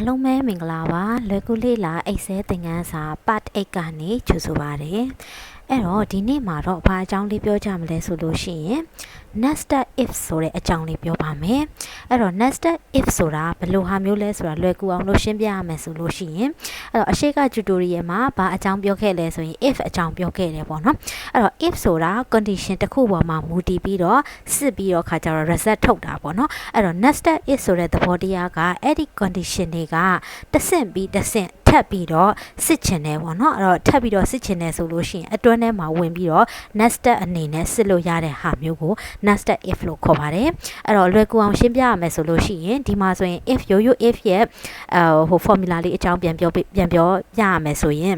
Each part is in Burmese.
အလုံးမဲမင်္ဂလာပါလွယ်ကူလေးလာအိတ်ဆဲသင်ခန်းစာ part 8ကနေကြိုဆိုပါရစေအဲ့တော့ဒီနေ့မှာတော့ဘာအကြောင်းလေးပြောကြမလဲဆိုလို့ရှိရင် nested if ဆိုတဲ့အကြောင်းလေးပြောပါမယ်အဲ့တော့ nested if ဆိုတာဘယ်လိုဟာမျိုးလဲဆိုတာလွယ်ကူအောင်လို့ရှင်းပြရမယ်ဆိုလို့ရှိရင်အဲ့တော့အရှိက tutorial မှာဘာအကြောင်းပြောခဲ့လဲဆိုရင် if အကြောင်းပြောခဲ့တယ်ပေါ့နော်အဲ့တော့ if ဆိုတာ condition တစ်ခုပေါ်မှာမူတည်ပြီးတော့စစ်ပြီးတော့ခါကြတော့ result ထုတ်တာပေါ့နော်အဲ့တော့ nested if ဆိုတဲ့သဘောတရားကအဲ့ဒီ condition တွေကတစ်ဆင့်ပြီးတစ်ဆင့်ထပ်ပြီးတော့စစ်ချင်တယ်ပေါ့နော်အဲ့တော့ထပ်ပြီးတော့စစ်ချင်တယ်ဆိုလို့ရှိရင်အတွင်းထဲမှာဝင်ပြီးတော့ nested အနေနဲ့စစ်လို့ရတဲ့ဟာမျိုးကို nested if လို့ခေါ်ပါတယ်အဲ့တော့လွယ်ကူအောင်ရှင်းပြရမယ်ဆိုလို့ရှိရင်ဒီမှာဆိုရင် if ရိုးရိုး if ရဲ့ဟို formula လေးအကြောင်းပြန်ပြောရမယ်ဆိုရင်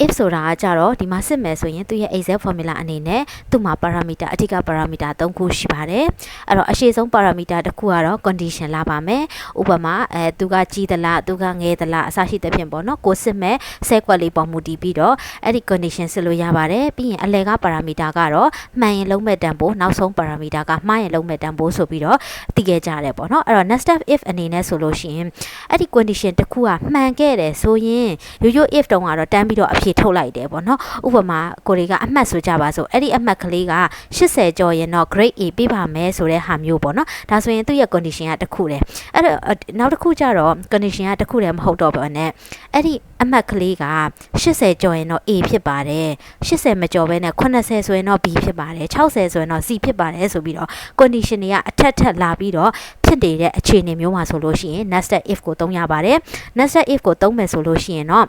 if ဆိုတာကကြတော့ဒီမှာစစ်မယ်ဆိုရင်သူရဲ့ exact formula အနေနဲ့သူ့မှာ parameter အဓိက parameter 3ခုရှိပါတယ်အဲ့တော့အရှိဆုံး parameter တစ်ခုကတော့ condition လာပါမယ်ဥပမာသူကကြီးသလားသူကငယ်သလားအစရှိသဖြင့်ပေါ့နော်ကိုစစ်မဲ့ set ကွက်လေးပေါ်မူတည်ပြီးတော့အဲ့ဒီ condition စစ်လို့ရပါတယ်ပြီးရင်အလယ်က parameter ကတော့မှန်ရင်လုံးမဲ့တန်ဖိုးနောက်ဆုံး parameter ကမှားရင်လုံးမဲ့တန်ဖိုးဆိုပြီးတော့သိခဲ့ကြရတယ်ပေါ့နော်အဲ့တော့ nested if အနေနဲ့ဆိုလို့ရှိရင်အဲ့ဒီ condition တစ်ခုကမှန်ခဲ့တယ်ဆိုရင်ရိုးရိုး if တုံးကတော့တန်းပြီးတော့အဖြေထုတ်လိုက်တယ်ပေါ့နော်ဥပမာကိုတွေကအမှတ်ဆိုကြပါစို့အဲ့ဒီအမှတ်ကလေးက80ကျော်ရင်တော့ grade A ပေးပါမယ်ဆိုတဲ့ဟာမျိုးပေါ့နော်ဒါဆိုရင်သူ့ရဲ့ condition ကတစ်ခုတည်းအဲ့တော့နောက်တစ်ခုကျတော့ condition ကတစ်ခုတည်းမဟုတ်တော့ဘူးနဲ့အဲ့ဒီအမှတ်ကလေးက80ကျော်ရင်တော့ A ဖြစ်ပါတယ်80မကျော်ဘဲနဲ့80ဆိုရင်တော့ B ဖြစ်ပါတယ်60ဆိုရင်တော့ C ဖြစ်ပါတယ်ဆိုပြီးတော့ condition တွေကအထက်လာပြီးတော့ဖြစ်နေတဲ့အခြေအနေမျိုးမှာဆိုလို့ရှိရင် nested if ကိုသုံးရပါတယ် nested if ကိုသုံးမယ်ဆိုလို့ရှိရင်တော့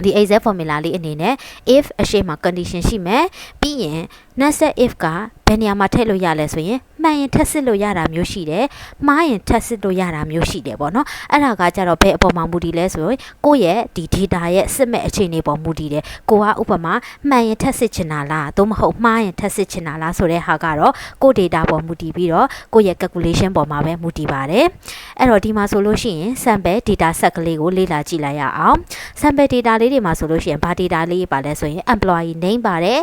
ဒီ exact formula လေးအနေနဲ့ if အရှိမ condition ရှိမယ်ပြီးရင် nested if ကဘယ်နေရာမှာထည့်လို့ရလဲဆိုရင်မှန်ရင်ထပ်စစ်လို့ရတာမျိုးရှိတယ်မှားရင်ထပ်စစ်လို့ရတာမျိုးရှိတယ်ပေါ့နော်အဲ့ဒါကကြတော့ဘယ်အပေါ်မှာမူတည်လဲဆိုရင်ကိုယ့်ရဲ့ဒီ data ရဲ့စစ်မဲ့အခြေအနေပေါ်မူတည်တယ်ကိုကဥပမာမှန်ရင်ထပ်စစ်ချင်တာလားသို့မဟုတ်မှားရင်ထပ်စစ်ချင်တာလားဆိုတဲ့ဟာကတော့ကိုယ့် data ပေါ်မူတည်ပြီးတော့ကိုယ့်ရဲ့ calculation ပေါ်မှာပဲမူတည်ပါတယ်အဲ့တော့ဒီမှာဆိုလို့ရှိရင် sample data set ကလေးကိုလေ့လာကြည့်လိုက်ရအောင် sample data လေးတွေမှာဆိုလို့ရှိရင်ဘာ data လေးပါလဲဆိုရင် employee name ပါတယ်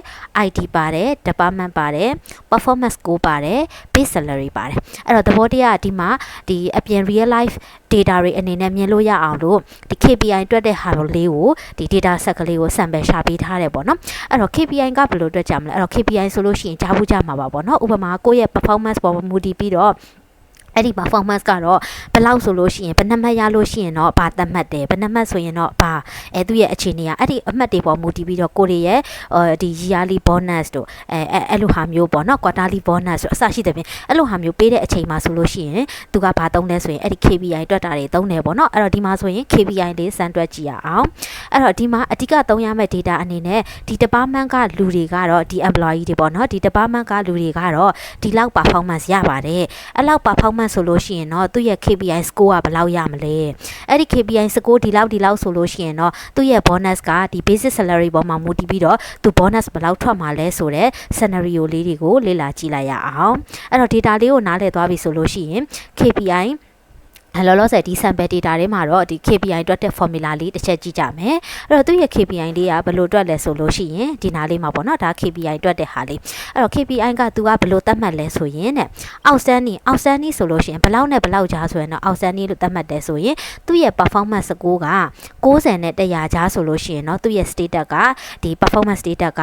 ID ပါတယ် department ပါတယ် performance score ပါတယ် base salary ပါတယ်အဲ့တော့သဘောတရားဒီမှာဒီအပြင် real life data တွေအနေနဲ့မြင်လို့ရအောင်လို့ဒီ KPI တွက်တဲ့ဟာလေးကိုဒီ data set ကလေးကို sample ရှာပေးထားတယ်ပေါ့နော်အဲ့တော့ KPI ကဘယ်လိုတွက်ကြမလဲအဲ့တော့ KPI ဆိုလို့ရှိရင်ကြားဖို့ကြမှာပါပေါ့နော်ဥပမာကိုယ့်ရဲ့ performance ပေါ်မူတည်ပြီးတော့အဲ့ဒီ performance ကတော့ဘယ်လောက်ဆိုလို့ရှိရင်ဘယ်နှမှတ်ရလို့ရှိရင်တော့ဘာသတ်မှတ်တယ်ဘယ်နှမှတ်ဆိုရင်တော့ဘာသူ့ရဲ့အခြေအနေကအဲ့ဒီအမှတ်တွေပေါ်မူတည်ပြီးတော့ကိုတွေရဲ့ဒီ yearly bonus တို့အဲ့လိုဟာမျိုးပေါ့နော် quarterly bonus တို့အစရှိတဲ့ပြင်အဲ့လိုဟာမျိုးပေးတဲ့အချိန်မှာဆိုလို့ရှိရင်သူကဘာသုံးလဲဆိုရင်အဲ့ဒီ KPI တွက်တာတွေသုံးတယ်ပေါ့နော်အဲ့တော့ဒီမှာဆိုရင် KPI လေးစမ်းတွက်ကြည့်ရအောင်အဲ့တော့ဒီမှာအဓိကသုံးရမယ့် data အနေနဲ့ဒီ department ကလူတွေကတော့ဒီ employee တွေပေါ့နော်ဒီ department ကလူတွေကတော့ဒီလောက် performance ရပါတယ်အဲ့လောက် performanceဆိုလို့ရှိရင်တော့သူ့ရဲ့ KPI score ကဘယ်လောက်ရမလဲအဲ့ဒီ KPI score ဒီလောက်ဆိုလို့ရှိရင်တော့သူ့ရဲ့ bonus ကဒီ basic salary ပေါ်မှာမူတည်ပြီးတော့သူ bonus ဘယ်လောက်ထွက်မှာလဲဆိုတော့ scenario လေးတွေကိုလေ့လာကြည့်လိုက်ရအောင်အဲ့တော့ data လေးကိုနားလည်သွားပြီဆိုလို့ရှိရင် KPIလောလောဆယ်ဒီ sample data တွေမှာတော့ဒီ KPI တွက်တဲ့ formula လေးတစ်ချက်ကြည့်ကြမယ်အဲ့တော့သူ့ရဲ့ KPI လေးကဘယ်လိုတွက်လဲဆိုလို့ရှိရင်ဒီနားလေးမှာပေါ့နော်ဒါ KPI တွက်တဲ့ဟာလေးအဲ့တော့ KPI ကသူကဘယ်လိုသတ်မှတ်လဲဆိုရင်တဲ့ outstanding ဆိုလို့ရှိရင်ဘယ်လောက်နဲ့ဘယ်လောက်ကြားဆိုရင်တော့ outstanding လို့သတ်မှတ်တယ်ဆိုရင်သူ့ရဲ့ performance score က90နဲ့100ကြားဆိုလို့ရှိရင်တော့သူ့ရဲ့ status ကဒီ performance status က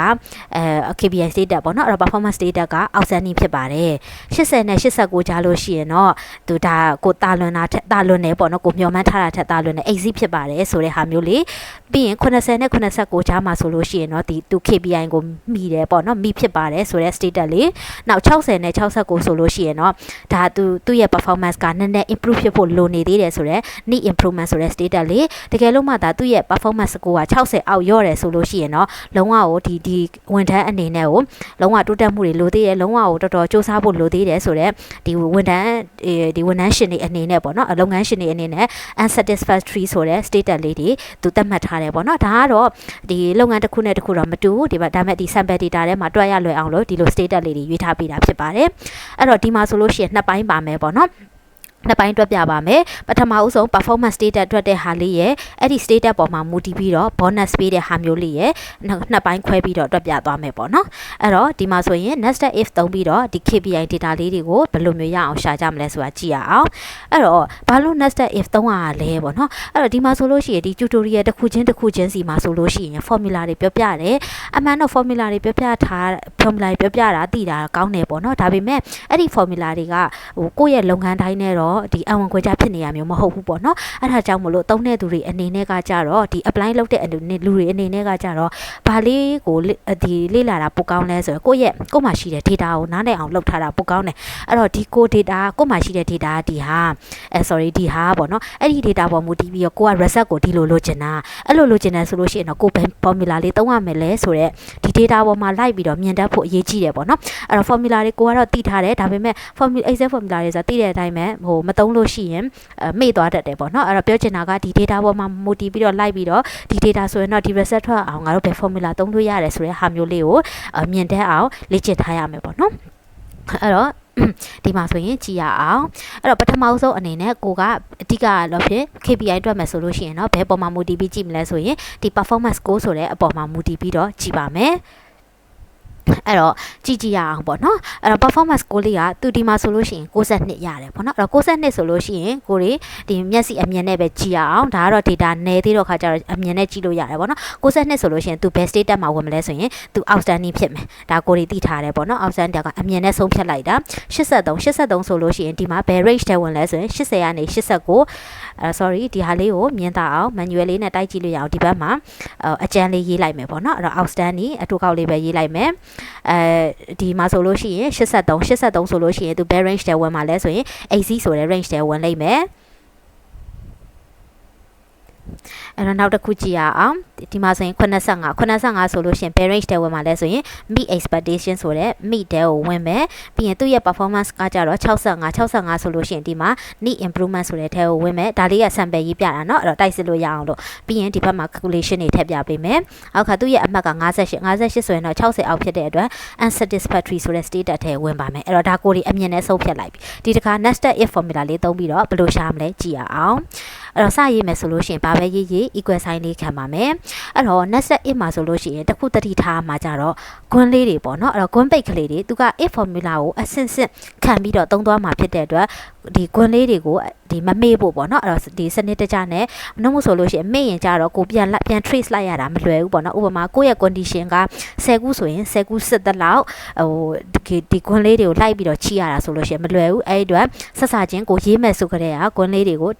KPI status ပေါ့နော်အဲ့တော့ performance status က outstanding ဖြစ်ပါတယ်80နဲ့89ကြားလို့ရှိရင်တော့သူဒါကိုတာလွန်နေပေါ့နော်ကိုမျောမှန်းထားတာထက်တာလွန်နေ exit ဖြစ်ပါတယ်ဆိုတဲ့ဟာမျိုးလေးပြီးရင်80နဲ့89ကြားမှာဆိုလို့ရှိရင်တော့ဒီသူ KPI ကိုမိတယ်ပေါ့နော်မိဖြစ်ပါတယ်ဆိုတဲ့ status လေးနောက်60နဲ့69ဆိုလို့ရှိရင်တော့ဒါသူ့ရဲ့ performance ကနည်းနည်း improve ဖြစ်ဖို့လိုနေသေးတယ်ဆိုတော့ need improvement ဆိုတဲ့ status လေးတကယ်လို့မှဒါသူ့ရဲ့ performance score က60အောက်ရော့တယ်ဆိုလို့ရှိရင်တော့လုံးဝကိုဒီဝန်ထမ်းအနေနဲ့ကိုလုံးဝတိုးတက်မှုတွေလိုသေးတယ်လုံးဝကိုတော်တော်စူးစမ်းဖို့လိုသေးတယ်ဆိုတော့ဒီဝန်ထမ်းရှင်တွေအနေနဲ့ပေါ့နော်လုပ်ငန်းရှင်တွေအနေနဲ့ unsatisfactory ဆိုတဲ့ status လေးတွေသူသတ်မှတ်ထားတယ်ပေါ့နော်ဒါကတော့ဒီလုပ်ငန်းတစ်ခုနဲ့တစ်ခုတော့မတူဘူးဒီဒါမဲ့ဒီ sample data ထဲမှာတွက်ရလွယ်အောင်လို့ဒီလို status လေးတွေရွေးထားပေးတာဖြစ်ပါတယ်အဲ့တော့ဒီမှာဆိုလို့ရှိရင်နှစ်ပိုင်းပါမယ်ပေါ့နော် နှစ်ပိုင်းတွက်ပြပါမယ်ပထမဦးဆုံး performance status တွက်တဲ့ဟာလေးရဲ့အဲ့ဒီ status ပေါ်မှာမူတည်ပြီးတော့ bonus ပေးတဲ့ဟာမျိုးလေးရဲ့နှစ်ပိုင်းခွဲပြီးတော့တွက်ပြသွားမယ်ပေါ့နော်အဲ့တော့ဒီမှာဆိုရင် nested if သုံးပြီးတော့ဒီ KPI data လေးတွေကိုဘယ်လိုမျိုးရအောင်ရှာကြမလဲဆိုတာကြည့်ရအောင်အဲ့တော့ဘာလို့ nested if သုံးရလဲပေါ့နော်အဲ့တော့ဒီမှာဆိုလို့ရှိရင်ဒီ tutorial တစ်ခုချင်းစီမှာဆိုလို့ရှိရင် formula တွေပြောပြတယ်အမှန်တော့ formula တွေပြောပြတာသိတာကောင်းတယ်ပေါ့နော်ဒါပေမဲ့အဲ့ဒီ formula တွေကဟိုကိုယ့်ရဲ့လုပ်ငန်းတိုင်းနဲ့တော့ဒီအဝန်ခွဲခြားဖြစ်နေရမျိုးမဟုတ်ဘူးပေါ့နော်အဲ့ဒါကြောင့်မလို့သုံးတဲ့သူတွေအနေနဲ့ကကြတော့ဒီ apply လုပ်တဲ့လူတွေအနေနဲ့ကကြတော့ဘာလေးကိုဒီလေ့လာတာပိုကောင်းလဲဆိုတော့ကိုမှရှိတဲ့ data ကိုနားလည်အောင်လုပ်ထားတာပိုကောင်းတယ်အဲ့တော့ဒီကို data ကိုမှရှိတဲ့ data ဒီဟာဒီဟာပေါ့နော်အဲ့ဒီ data ပေါ်မူတည်ပြီးတော့ကိုက result ကိုဒီလိုလိုချင်တာအဲ့လိုလိုချင်တယ်ဆိုလို့ရှိရင်တော့ကို formula လေးသုံးရမယ်လဲဆိုတော့ဒီ data ပေါ်မှာလိုက်ပြီးတော့မြင်တတ်ဖို့အရေးကြီးတယ်ပေါ့နော်အဲ့တော့ formula တွေကိုကတော့သိထားတယ်ဒါပေမဲ့ Excel formula တွေဆိုသိတဲ့အတိုင်းပဲဟိုမသုံးလို့ရှိရင်မေ့သွားတတ်တယ်ပေါ့နော်အဲ့တော့ပြောချင်တာကဒီ data ပေါ်မှာမူတည်ပြီးတော့လိုက်ပြီးတော့ဒီ data ဆိုရင်တော့ဒီ result ထွက်အောင်ငါတို့ဘယ် formula သုံးလို့ရတယ်ဆိုတဲ့ဟာမျိုးလေးကိုမြင်တတ်အောင်လေ့ကျင့်ထားရမယ်ပေါ့နော်အဲ့တော့ဒီမှာဆိုရင်ကြည့်ရအောင်အဲ့တော့ပထမဆုံးအနေနဲ့ကိုကအဓိကတော့ဖြစ် KPI တွက်မယ်ဆိုလို့ရှိရင်တော့ဘယ်ပေါ်မှာမူတည်ပြီးကြည့်မလဲဆိုရင်ဒီ performance score ဆိုတဲ့အပေါ်မှာမူတည်ပြီးတော့ကြည့်ပါမယ်အဲ့တော့ကြည့်ရအောင်ပေါ့နော်အဲ့တော့ performance score လေးကသူဒီမှာဆိုလို့ရှိရင်62ရတယ်ပေါ့နော်အဲ့တော့62ဆိုလို့ရှိရင်ကိုတွေဒီမျက်စိအမြင်နဲ့ပဲကြည့်ရအောင်ဒါကတော့ data နယ်သေးတော့ခါကျတော့အမြင်နဲ့ကြည့်လို့ရတယ်ပေါ့နော်62ဆိုလို့ရှိရင်သူ best status မှာဝင်မလဲဆိုရင်သူ outstanding ဖြစ်မယ်ဒါကိုတွေသိထားတယ်ပေါ့နော် outstanding ကအမြင်နဲ့ဆုံးဖြတ်လိုက်တာ83ဆိုလို့ရှိရင်ဒီမှာ best range တဲ့ဝင်လဲဆိုရင်80ကနေ89sorry ဒီဟာလေးကိုမြင်တာအောင် manual လေးနဲ့တိုက်ကြည့်လို့ရအောင်ဒီဘက်မှာအကျန်းလေးရေးလိုက်မယ်ပေါ့နော်အဲ့တော့ outstanding အတူကောက်လေးပဲရေးလိုက်မယ်ဒီမှာဆိုလို့ရှိရင်83ဆိုလို့ရှိရင်သူ best range တဲ့ဝင်မှာလဲဆိုရင် AC ဆိုတဲ့ range တဲ့ဝင်လိုက်မယ်အဲ့တော့နောက်တစ်ခုကြည့်ရအောင်ဒီမှာဆိုရင်85ဆိုလို့ရှိရင် best range တဲ့ဝင်မှာလဲဆိုရင် meet expectation ဆိုတဲ့ meet တဲ့ကိုဝင်မယ်ပြီးရင်သူ့ရဲ့ performance ကကြတော့65ဆိုလို့ရှိရင်ဒီမှာ need improvement ဆိုတဲ့ထဲကိုဝင်မယ်ဒါလေးက sample ရေးပြတာเนาะအဲ့တော့တိုက်စစ်လို့ရအောင်လို့ပြီးရင်ဒီဘက်မှာ calculation တွေထည့်ပြပေးမယ်အောက်ကသူ့ရဲ့အမှတ်က58ဆိုရင်တော့60အောက်ဖြစ်တဲ့အတွက် unsatisfactory ဆိုတဲ့ status ထဲဝင်ပါမယ်အဲ့တော့ဒါကိုဒီအမြင်နဲ့ဆုံးဖြတ်လိုက်ပြီဒီတစ်ခါ nested if formula လေးသုံးပြီးတော့ဘယ်လိုရှာမလဲကြည့်ရအောင်အဲ့တော့စရေးမယ်ဆိုလို့ရှိရင်ဘာပဲရေး equal sign လေးခံပါမယ်အဲ့တော့ nested if မှာဆိုလို့ရှိရင်တခုတတိထားမှာကြတော့ကွန်းလေးတွေပေါ့နော်အဲ့တော့ကွန်းပိတ်ကလေးတွေသူက if formula ကိုအဆင့်ခံပြီးတော့သုံးသွားမှာဖြစ်တဲ့အတွက်ဒီကွန်းလေးတွေကိုဒီမမေ့ဖို့ပေါ့နော်အဲ့တော့ဒီစနစ်တကျနဲ့မနှုတ်ဆိုလို့ရှိရင်မေ့ရင်ကြတော့ကိုပြန် trace လိုက်ရတာမလွယ်ဘူးပေါ့နော်ဥပမာကိုယ့်ရဲ့ condition က10ခုဆိုရင်10ခုစစ်တဲ့လောက်ဟိုဒီကွန်းလေးတွေကိုလိုက်ပြီးတော့ချိရတာဆိုလို့ရှိရင်မလွယ်ဘူးအဲ့ဒီအတွက်ဆက်စာချင်းကိုရေးမယ်ဆိုကြတဲ့ကွန်းလေးတွေကို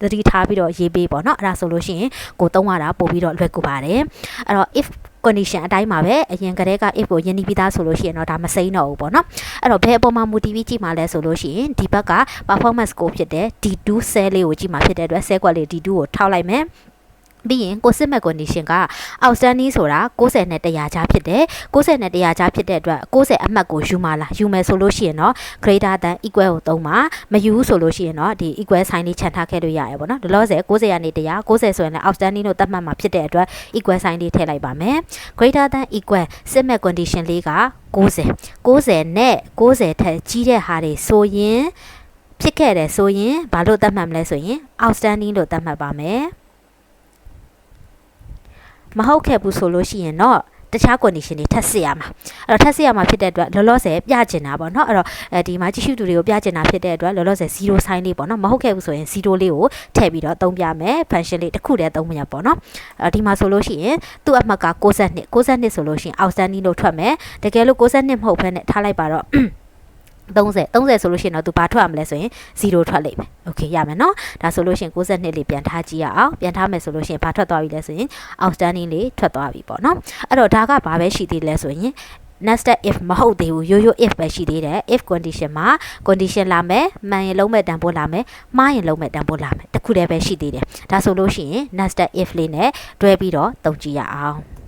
တတိထားပြီးတော့ရေးပေးပေါ့နော်အဲ့ဒါဆိုလို့ရှိရင်ကိုသုံးရတာပို့ပြီးတော့လွယ်ကူပါတယ်အဲ့တော့ if condition အတိုင်းမှာပဲအရင်ကတည်းက if ကိုယဉ်ပြီးသားဆိုလို့ရှိရင်တော့ဒါမစိမ့်တော့ဘူးပေါ့နော်အဲ့တော့ဘယ်အပေါ်မှာမူတည်ပြီးကြည့်မှာလဲဆိုလို့ရှိရင်ဒီဘက်က performance score ဖြစ်တဲ့ D2 cell လေးကိုကြည့်မှာဖြစ်တဲ့အတွက် cell ကွက်လေး D2 ကိုထောက်လိုက်မယ်ပြီးရင်ကိုစစ်မဲ့ condition က outstanding ဆိုတာ90နဲ့100ကြားဖြစ်တယ်90နဲ့100ကြားဖြစ်တဲ့အတွက်90အမှတ်ကိုယူမှာလားယူမယ်ဆိုလို့ရှိရင်တော့ greater than equal ကိုသုံးပါမယူဆိုလို့ရှိရင်တော့ဒီ equal sign လေးခြံထားခဲ့လို့ရတယ်ပေါ့နော်လောလောဆယ်90ကနေ100 90ဆိုရင်လည်း outstanding လို့သတ်မှတ်မှာဖြစ်တဲ့အတွက် equal sign လေးထည့်လိုက်ပါမယ် greater than equal စစ်မဲ့ condition လေးက90နဲ့90ထက်ကြီးတဲ့ဟာတွေဆိုရင်ဖြစ်ခဲ့တယ်ဆိုရင်ဘာလို့သတ်မှတ်မလဲဆိုရင် outstanding လို့သတ်မှတ်ပါမယ်မဟုတ်ခဲ့ဘူးဆိုလို့ရှိရင်တော့တခြား condition တွေထပ်စစ်ရမှာအဲ့တော့ထပ်စစ်ရမှာဖြစ်တဲ့အတွက်လောလောဆယ်ပြချင်တာပေါ့နော်အဲ့တော့ဒီမှာကြည့်ရှုသူတွေကိုပြချင်တာဖြစ်တဲ့အတွက်လောလောဆယ်0 sign လေးပေါ့နော်မဟုတ်ခဲ့ဘူးဆိုရင်0လေးကိုထည့်ပြီးတော့သုံးပြမယ် function လေးတစ်ခုတည်းသုံးမရပေါ့နော်အဲ့ဒီမှာဆိုလို့ရှိရင်သူ့အမှတ်က62ဆိုလို့ရှိရင် outstanding လို့ထွက်မယ်တကယ်လို့62မဟုတ်ဘဲနဲ့ထားလိုက်ပါတော့30ဆိုလို့ရှိရင်တော့သူဘာထွက်ရမလဲဆိုရင်0ထွက်လိမ့်မယ်โอเคရမယ်เนาะဒါဆိုလို့ရှိရင်62လေးပြန်ထားကြည့်ရအောင်ပြန်ထားမယ်ဆိုလို့ရှိရင်ဘာထွက်သွားပြီလဲဆိုရင် outstanding လေးထွက်သွားပြီပေါ့เนาะအဲ့တော့ဒါကဘာပဲရှိသေးလဲဆိုရင်nested if မဟုတ်သေးဘူးရိုး if ပဲရှိသေးတယ် if condition မှာ condition လာမယ်မှန်ရင်လုံးမဲ့တန်ဖိုးလာမယ်မှားရင်လုံးမဲ့တန်ဖိုးလာမယ်တခုတည်းပဲရှိသေးတယ်ဒါဆိုလို့ရှိရင် nested if လေးနဲ့တွဲပြီးတော့သုံးကြည့်ရအောင်